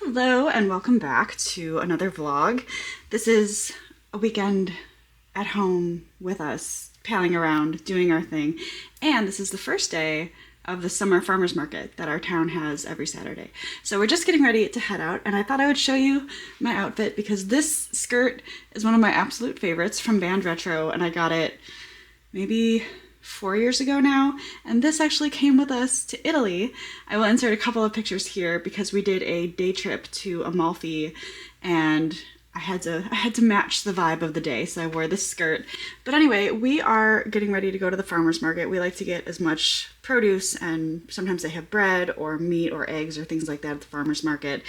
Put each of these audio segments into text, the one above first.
Hello and welcome back to another vlog. This is a weekend at home with us, palling around, doing our thing. And this is the first day of the summer farmers market that our town has every Saturday. So we're just getting ready to head out, and I thought I would show you my outfit because this skirt is one of my absolute favorites from Band Retro, and I got it maybe 4 years ago now, and this actually came with us to Italy. I will insert a couple of pictures here because we did a day trip to Amalfi, and I had to match the vibe of the day, so I wore this skirt. But anyway, we are getting ready to go to the farmers market. We like to get as much produce, and sometimes they have bread or meat or eggs or things like that at the farmers market.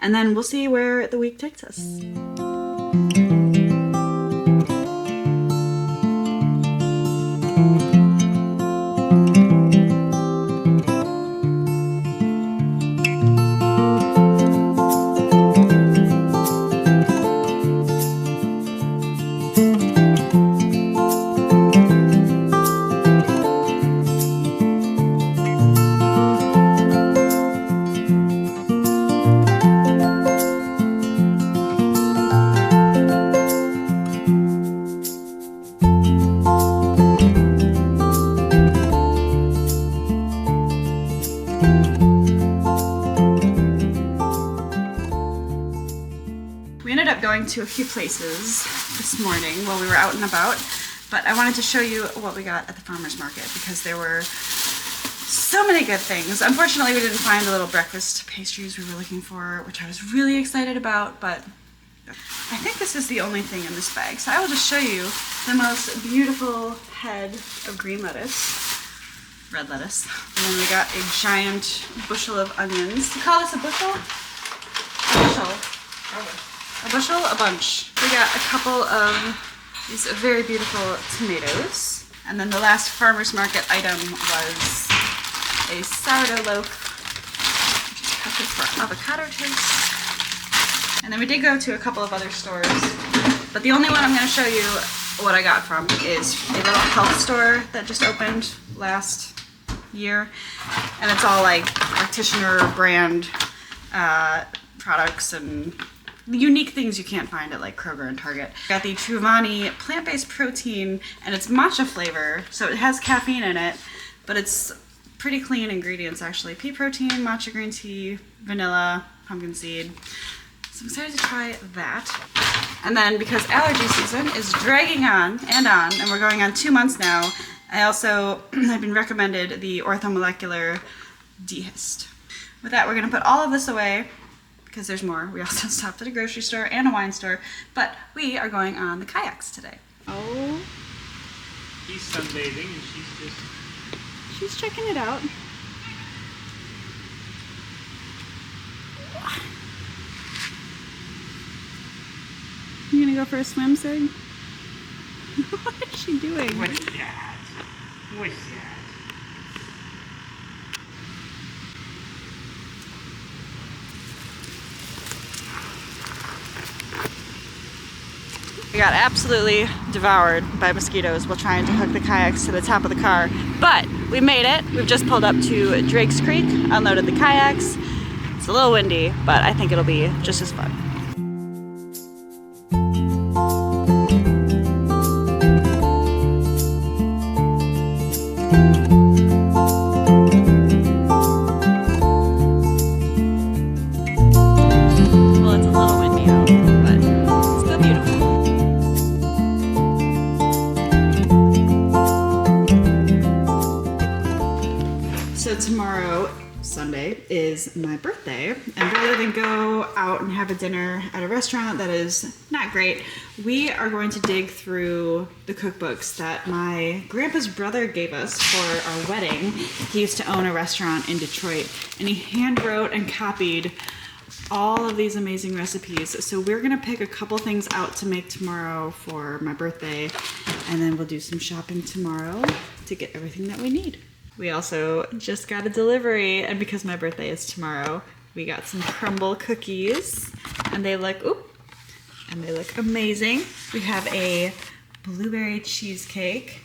And then we'll see where the week takes us. We ended up going to a few places this morning while we were out and about, but I wanted to show you what we got at the farmers market because there were so many good things. Unfortunately, we didn't find the little breakfast pastries we were looking for, which I was really excited about, but I think this is the only thing in this bag. So I will just show you the most beautiful head of green lettuce, red lettuce, and then we got a giant bushel of onions. You call this a bushel? A bushel. A bushel, a bunch. We got a couple of these very beautiful tomatoes. And then the last farmer's market item was a sourdough loaf, which is perfect for avocado taste. And then we did go to a couple of other stores, but the only one I'm going to show you what I got from is a little health store that just opened last year. And it's all like practitioner brand products and unique things you can't find at like Kroger and Target. Got the Truvani plant-based protein, and it's matcha flavor, so it has caffeine in it, but it's pretty clean ingredients actually. Pea protein, matcha green tea, vanilla, pumpkin seed. So I'm excited to try that. And then because allergy season is dragging on, and we're going on 2 months now, I also have been recommended the orthomolecular Dehist. With that, we're gonna put all of this away because there's more. We also stopped at a grocery store and a wine store, but we are going on the kayaks today. Oh. He's sunbathing and She's checking it out. You gonna go for a swim, Sig? What is she doing? What's that? What's that? We got absolutely devoured by mosquitoes while trying to hook the kayaks to the top of the car, but we made it. We've just pulled up to Drake's Creek, unloaded the kayaks. It's a little windy, but I think it'll be just as fun. Well, it's a little windy out, but it's still beautiful. So tomorrow, Sunday, is my birthday, and rather than go out and have a dinner at a restaurant that is not great, we are going to dig through the cookbooks that my grandpa's brother gave us for our wedding. He used to own a restaurant in Detroit, and he hand wrote and copied all of these amazing recipes. So we're gonna pick a couple things out to make tomorrow for my birthday, and then we'll do some shopping tomorrow to get everything that we need. We also just got a delivery, and because my birthday is tomorrow, we got some crumble cookies, and they look amazing. We have a blueberry cheesecake.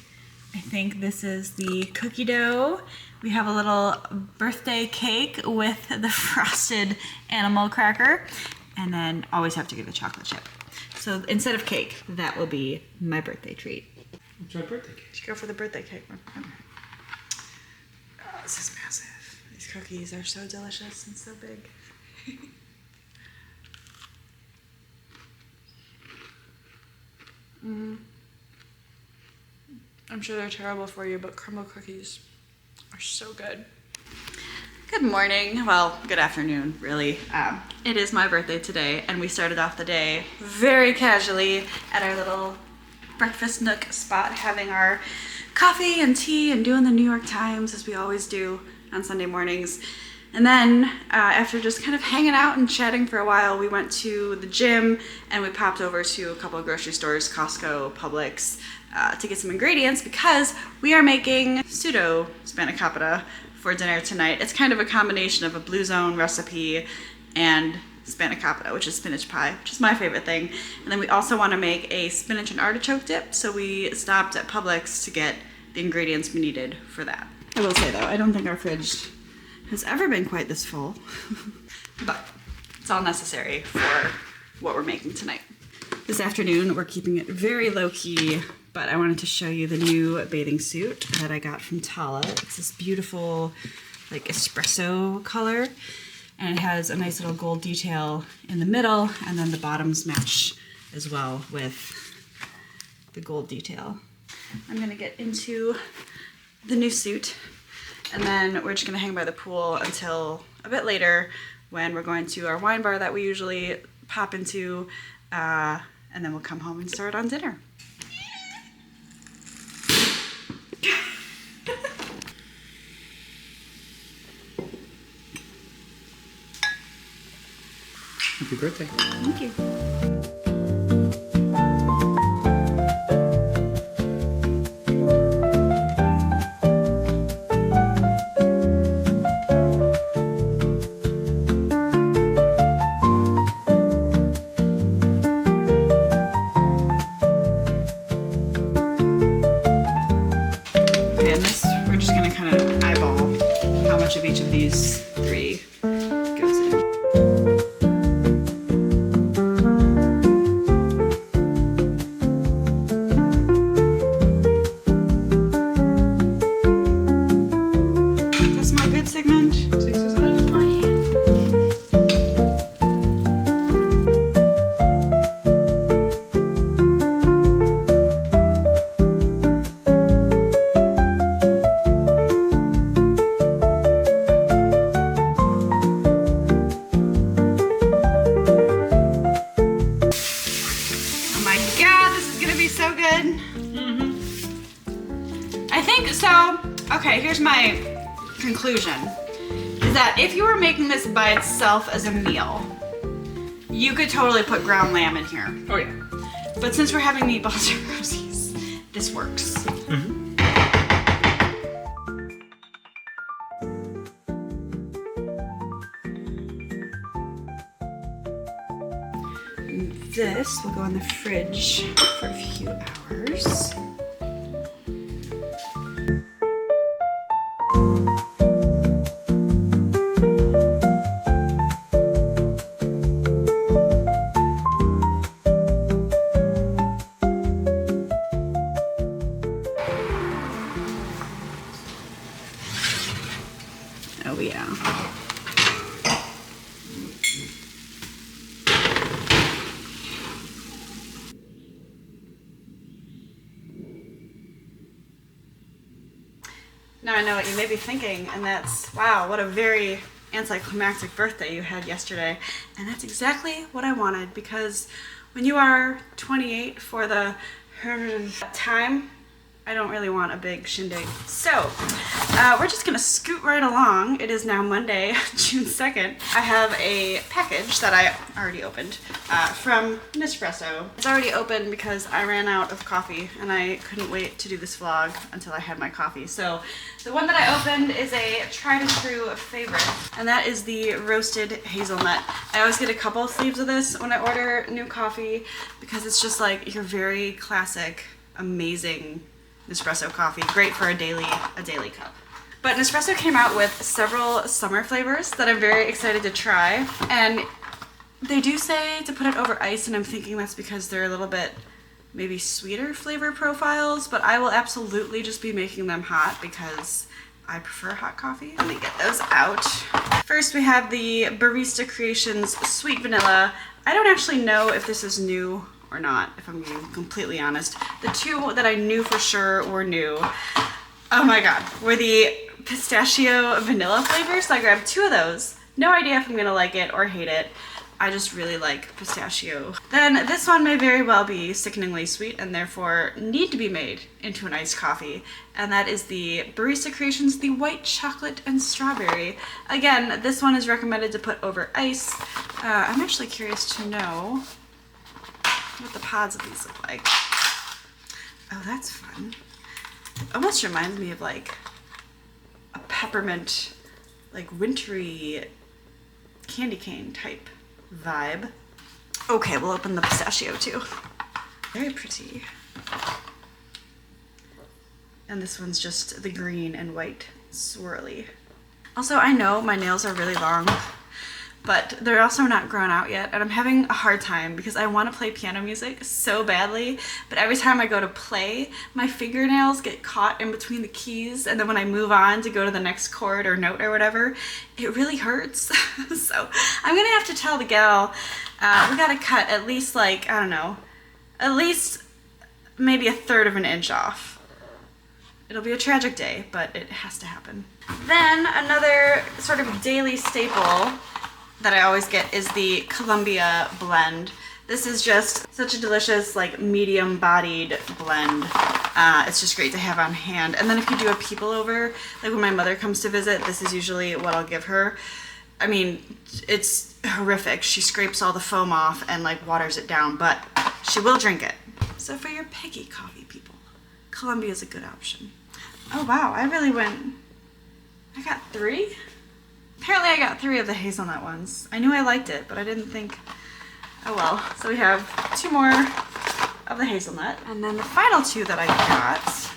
I think this is the cookie dough We have a little birthday cake with the frosted animal cracker, and then always have to get a chocolate chip. So instead of cake, that will be my birthday treat. What's my birthday cake? Let's go for the birthday cake one. Oh, this is massive. These cookies are so delicious and so big. I'm sure they're terrible for you, but crumble cookies are so good. Good morning, well, good afternoon, really. It is my birthday today, and we started off the day very casually at our little breakfast nook spot, having our coffee and tea and doing the New York Times, as we always do on Sunday mornings. And then after just kind of hanging out and chatting for a while, we went to the gym and we popped over to a couple of grocery stores, Costco, Publix, to get some ingredients because we are making pseudo spanakopita for dinner tonight. It's kind of a combination of a Blue Zone recipe and spanakopita, which is spinach pie, which is my favorite thing. And then we also want to make a spinach and artichoke dip, so we stopped at Publix to get the ingredients we needed for that. I will say though, I don't think our fridge has ever been quite this full, but it's all necessary for what we're making tonight. This afternoon, we're keeping it very low key, but I wanted to show you the new bathing suit that I got from Tala. It's this beautiful, like espresso color, and it has a nice little gold detail in the middle, and then the bottoms match as well with the gold detail. I'm gonna get into the new suit, and then we're just gonna hang by the pool until a bit later when we're going to our wine bar that we usually pop into, and then we'll come home and start on dinner. Happy birthday. Thank you. Okay, and this, we're just gonna kind of eyeball how much of each of these three goes in. That's my good segment. Oh my god, this is gonna be so good. I think so. Okay, here's my conclusion. Is that if you were making this by itself as a meal, you could totally put ground lamb in here. Oh yeah. But since we're having meatballs or rosies, this works. This will go in the fridge for a few hours. Oh yeah. Now I know what you may be thinking, and that's, wow, what a very anticlimactic birthday you had yesterday. And that's exactly what I wanted, because when you are 28 for the time, I don't really want a big shindig. So, we're just gonna scoot right along. It is now Monday, June 2nd. I have a package that I already opened from Nespresso. It's already open because I ran out of coffee and I couldn't wait to do this vlog until I had my coffee. So, the one that I opened is a tried and true favorite, and that is the roasted hazelnut. I always get a couple of sleeves of this when I order new coffee because it's just like your very classic, amazing Nespresso coffee, great for a daily cup. But Nespresso came out with several summer flavors that I'm very excited to try. And they do say to put it over ice, and I'm thinking that's because they're a little bit maybe sweeter flavor profiles, but I will absolutely just be making them hot because I prefer hot coffee. Let me get those out. First we have the Barista Creations Sweet Vanilla. I don't actually know if this is new or not, if I'm being completely honest. The two that I knew for sure were new, oh my god, were the pistachio vanilla flavors. So I grabbed two of those. No idea if I'm gonna like it or hate it. I just really like pistachio. Then this one may very well be sickeningly sweet and therefore need to be made into an iced coffee. And that is the Barista Creations, the white chocolate and strawberry. Again, this one is recommended to put over ice. I'm actually curious to know what the pods of these look like. Oh, that's fun. It almost reminds me of like a peppermint, like wintry candy cane type vibe. Okay, we'll open the pistachio too. Very pretty. And this one's just the green and white swirly. Also, I know my nails are really long, but they're also not grown out yet, and I'm having a hard time because I want to play piano music so badly, but every time I go to play, my fingernails get caught in between the keys, and then when I move on to go to the next chord or note or whatever, it really hurts. So I'm gonna have to tell the gal, we gotta cut at least like, I don't know, at least maybe 1/3 of an inch off. It'll be a tragic day, but it has to happen. Then another sort of daily staple that I always get is the Columbia blend. This is just such a delicious, like medium-bodied blend. It's just great to have on hand. And then if you do a people over, like when my mother comes to visit, this is usually what I'll give her. I mean, it's horrific. She scrapes all the foam off and like waters it down, but she will drink it. So for your picky coffee people, Columbia is a good option. Oh wow, I got 3? Apparently I got 3 of the hazelnut ones. I knew I liked it, but I didn't think, oh well. So we have 2 more of the hazelnut. And then the final 2 that I got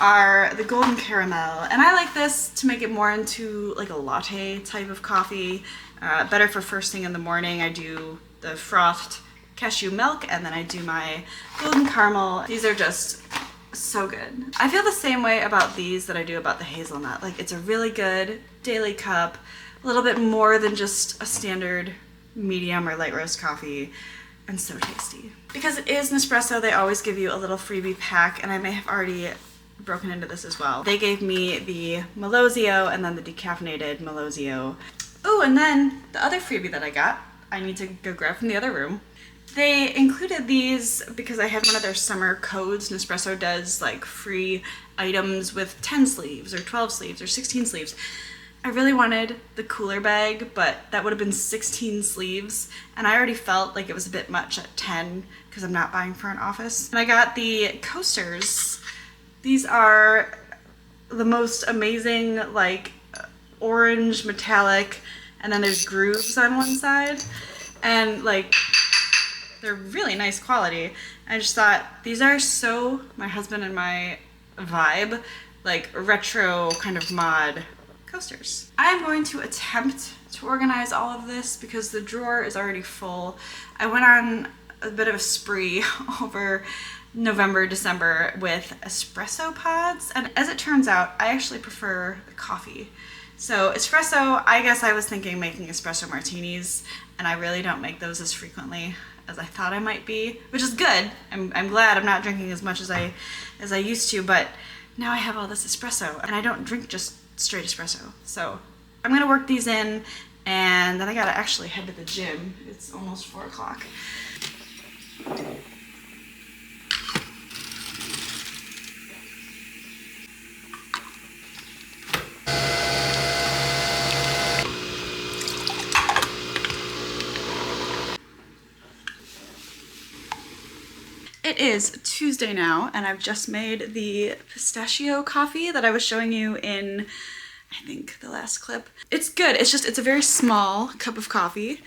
are the golden caramel. And I like this to make it more into like a latte type of coffee. Better for first thing in the morning. I do the frothed cashew milk and then I do my golden caramel. These are just so good. I feel the same way about these that I do about the hazelnut. Like it's a really good daily cup, a little bit more than just a standard medium or light roast coffee, and so tasty. Because it is Nespresso, they always give you a little freebie pack, and I may have already broken into this as well. They gave me the Melozio and then the decaffeinated Melozio. Oh, and then the other freebie that I got, I need to go grab from the other room. They included these because I had one of their summer codes. Nespresso does like free items with 10 sleeves or 12 sleeves or 16 sleeves. I really wanted the cooler bag, but that would have been 16 sleeves, and I already felt like it was a bit much at 10 because I'm not buying for an office. And I got the coasters. These are the most amazing, like orange metallic, and then there's grooves on one side, and like they're really nice quality. I just thought these are so my husband and my vibe, like retro kind of mod coasters. I'm going to attempt to organize all of this because the drawer is already full. I went on a bit of a spree over November, December with espresso pods, and as it turns out, I actually prefer the coffee. So espresso, I guess I was thinking making espresso martinis, and I really don't make those as frequently as I thought I might be, which is good. I'm glad I'm not drinking as much as I used to, but now I have all this espresso, and I don't drink just straight espresso. So I'm gonna work these in, and then I gotta actually head to the gym. It's almost 4 o'clock. It is Tuesday now, and I've just made the pistachio coffee that I was showing you in, I think, the last clip. It's good. It's a very small cup of coffee,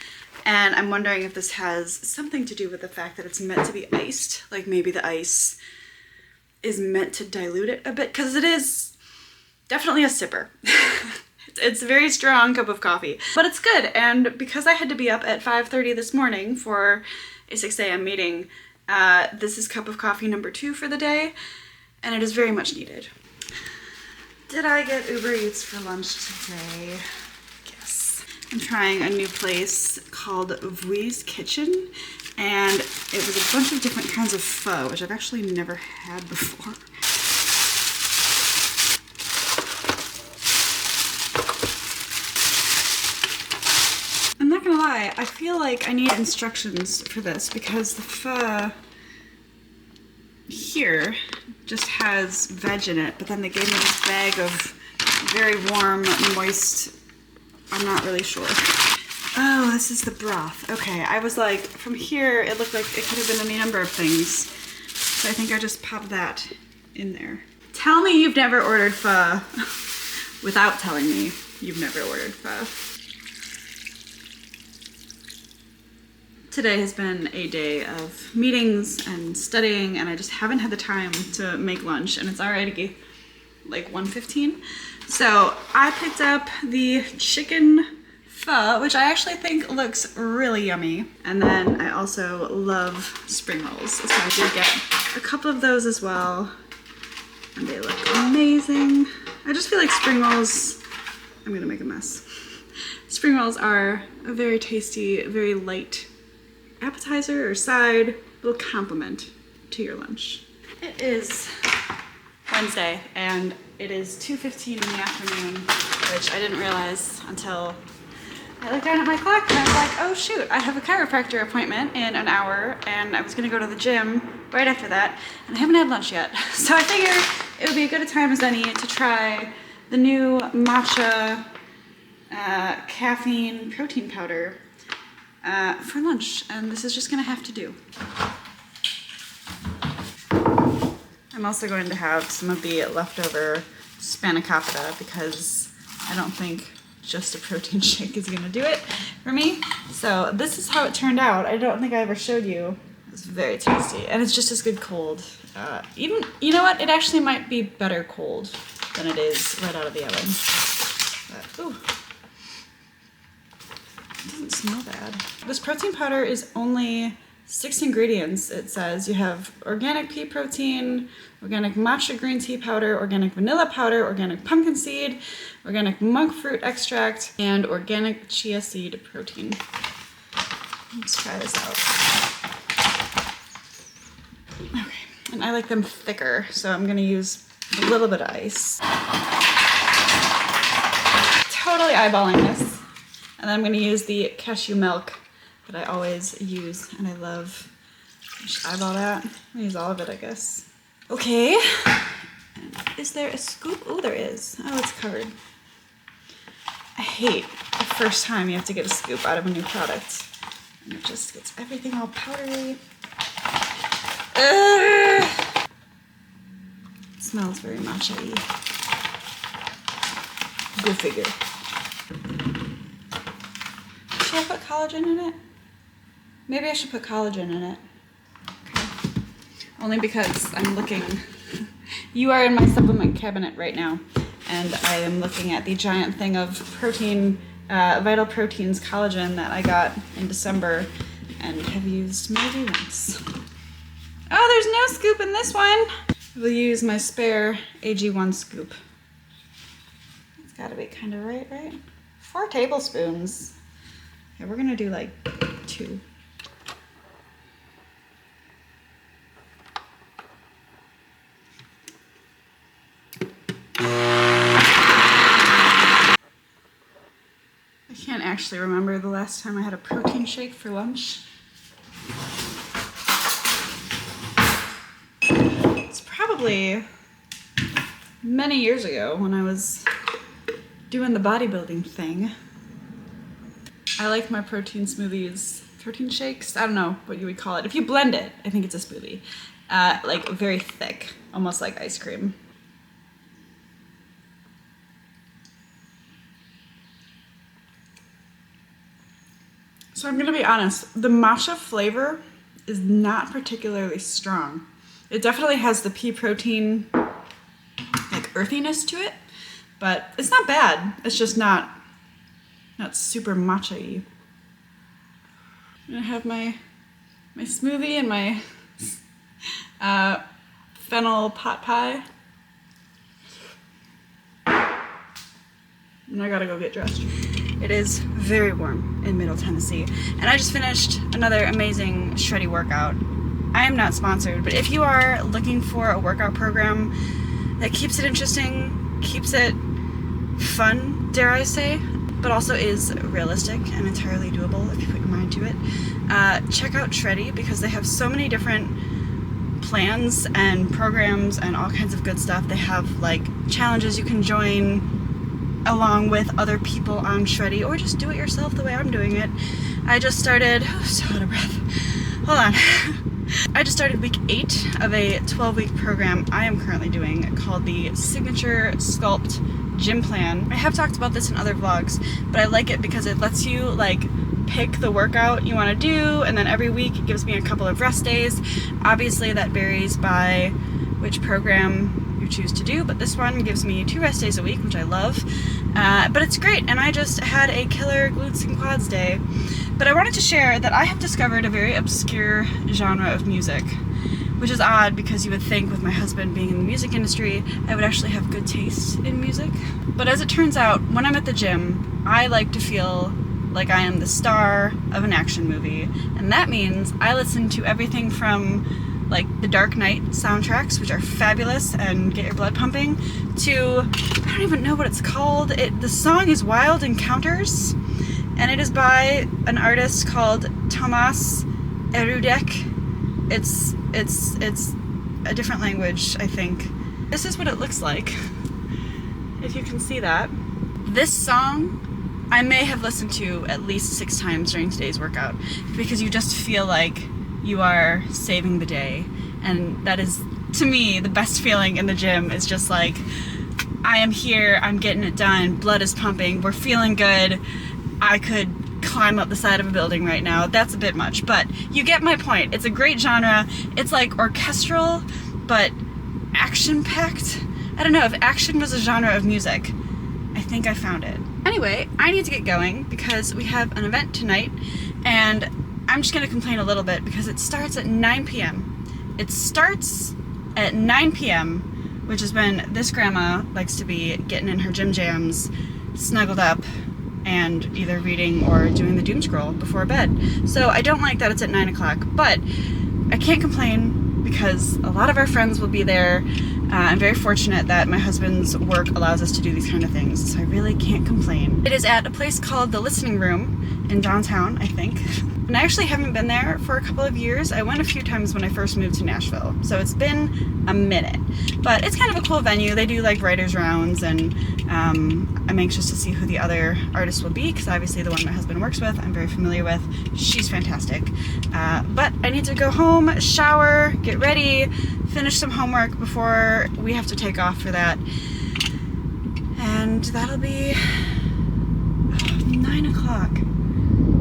and I'm wondering if this has something to do with the fact that it's meant to be iced. Like maybe the ice is meant to dilute it a bit, because it is definitely a sipper. It's a very strong cup of coffee, but it's good. And because I had to be up at 5:30 this morning for a 6 a.m. meeting, this is cup of coffee number 2 for the day, and it is very much needed. Did I get Uber Eats for lunch today? Yes. I'm trying a new place called Vui's Kitchen, and it was a bunch of different kinds of pho, which I've actually never had before. I'm not gonna lie, I feel like I need instructions for this because the pho here just has veg in it, but then they gave me this bag of very warm, moist, I'm not really sure. Oh, this is the broth. Okay, I was like, from here, it looked like it could have been any number of things. So I think I just popped that in there. Tell me you've never ordered pho without telling me you've never ordered pho. Today has been a day of meetings and studying, and I just haven't had the time to make lunch, and it's already like 1:15. So I picked up the chicken pho, which I actually think looks really yummy. And then I also love spring rolls, so I did get a couple of those as well, and they look amazing. I just feel like spring rolls, I'm gonna make a mess. Spring rolls are a very tasty, very light appetizer or side, little compliment to your lunch. It is Wednesday and it is 2:15 in the afternoon, which I didn't realize until I looked down at my clock and I was like, oh shoot, I have a chiropractor appointment in an hour and I was gonna go to the gym right after that and I haven't had lunch yet. So I figured it would be a good time as any to try the new matcha caffeine protein powder for lunch, and this is just gonna have to do. I'm also going to have some of the leftover spanakopita because I don't think just a protein shake is gonna do it for me. So this is how it turned out. I don't think I ever showed you. It's very tasty, and it's just as good cold. Even, you know what? It actually might be better cold than it is right out of the oven. But, ooh. It doesn't smell bad. This protein powder is only 6 ingredients. It says you have organic pea protein, organic matcha green tea powder, organic vanilla powder, organic pumpkin seed, organic monk fruit extract, and organic chia seed protein. Let's try this out. Okay, and I like them thicker, so I'm gonna use a little bit of ice. Totally eyeballing this. And then I'm gonna use the cashew milk that I always use, and I love. I should eyeball that. I'm gonna use all of it, I guess. Okay. And is there a scoop? Oh, there is. Oh, it's covered. I hate the first time you have to get a scoop out of a new product, and it just gets everything all powdery. It smells very matcha-y. Go figure. Should I put collagen in it? Maybe I should put collagen in it. Okay. Only because I'm looking. You are in my supplement cabinet right now, and I am looking at the giant thing of protein, Vital Proteins collagen that I got in December and have used maybe once. Oh, there's no scoop in this one. I will use my spare AG1 scoop. It's gotta be kind of right? 4 tablespoons. Okay, we're gonna do like 2. I can't actually remember the last time I had a protein shake for lunch. It's probably many years ago when I was doing the bodybuilding thing. I like my protein smoothies, protein shakes, I don't know what you would call it. If you blend it, I think it's a smoothie. Like very thick, almost like ice cream. So I'm gonna be honest, the matcha flavor is not particularly strong. It definitely has the pea protein, like, earthiness to it, but it's not bad. It's just not super matcha-y. I'm gonna have my smoothie and my fennel pot pie. And I gotta go get dressed. It is very warm in Middle Tennessee, and I just finished another amazing Shreddy workout. I am not sponsored, but if you are looking for a workout program that keeps it interesting, keeps it fun, dare I say, but also is realistic and entirely doable if you put your mind to it, check out Shreddy, because they have so many different plans and programs and all kinds of good stuff. They have like challenges you can join along with other people on Shreddy, or just do it yourself the way I'm doing it. I just started, so out of breath, hold on. I just started week 8 of a 12-week program I am currently doing called the Signature Sculpt Gym Plan. I have talked about this in other vlogs, but I like it because it lets you like pick the workout you want to do, and then every week it gives me a couple of rest days. Obviously that varies by which program you choose to do, but this one gives me 2 rest days a week, which I love. But it's great, and I just had a killer glutes and quads day. But I wanted to share that I have discovered a very obscure genre of music, which is odd because you would think with my husband being in the music industry, I would actually have good taste in music. But as it turns out, when I'm at the gym, I like to feel like I am the star of an action movie, and that means I listen to everything from like the Dark Knight soundtracks, which are fabulous and get your blood pumping, to, I don't even know what it's called. The song is Wild Encounters, and it is by an artist called Thomas Erudek. It's a different language, I think. This is what it looks like, if you can see that. This song I may have listened to at least 6 times during today's workout, because you just feel like you are saving the day, and that is, to me, the best feeling in the gym. Is just like, I am here, I'm getting it done, blood is pumping, we're feeling good. I could climb up the side of a building right now. That's a bit much, but you get my point. It's a great genre. It's like orchestral, but action-packed. I don't know, if action was a genre of music, I think I found it. Anyway, I need to get going because we have an event tonight, and I'm just gonna complain a little bit because it starts at 9 p.m. It starts at 9 p.m., which is when this grandma likes to be getting in her gym jams, snuggled up, and either reading or doing the doom scroll before bed. So I don't like that it's at 9 o'clock, but I can't complain because a lot of our friends will be there. I'm very fortunate that my husband's work allows us to do these kind of things, so I really can't complain. It is at a place called the Listening Room in downtown, I think. And I actually haven't been there for a couple of years. I went a few times when I first moved to Nashville, so it's been a minute. But it's kind of a cool venue. They do like writers' rounds, and I'm anxious to see who the other artists will be, because obviously the one my husband works with, I'm very familiar with. She's fantastic. But I need to go home, shower, get ready, finish some homework before we have to take off for that. And that'll be 9 o'clock.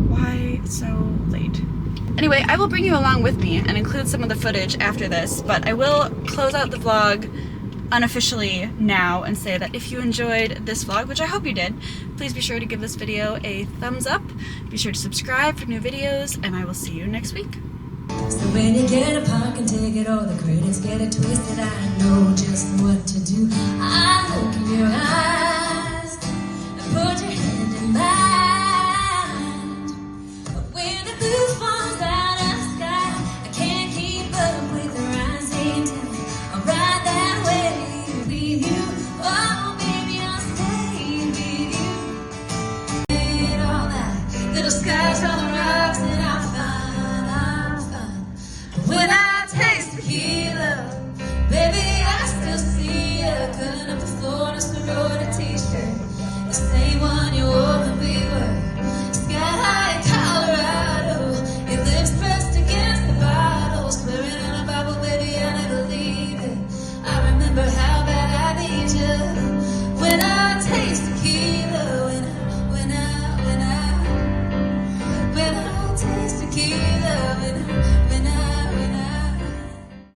Why so late? Anyway, I will bring you along with me and include some of the footage after this, but I will close out the vlog unofficially now and say that if you enjoyed this vlog, which I hope you did, please be sure to give this video a thumbs up. Be sure to subscribe for new videos, and I will see you next week. So when you get a parking ticket or the credits get it twisted, I know just what to do. I look in your eyes.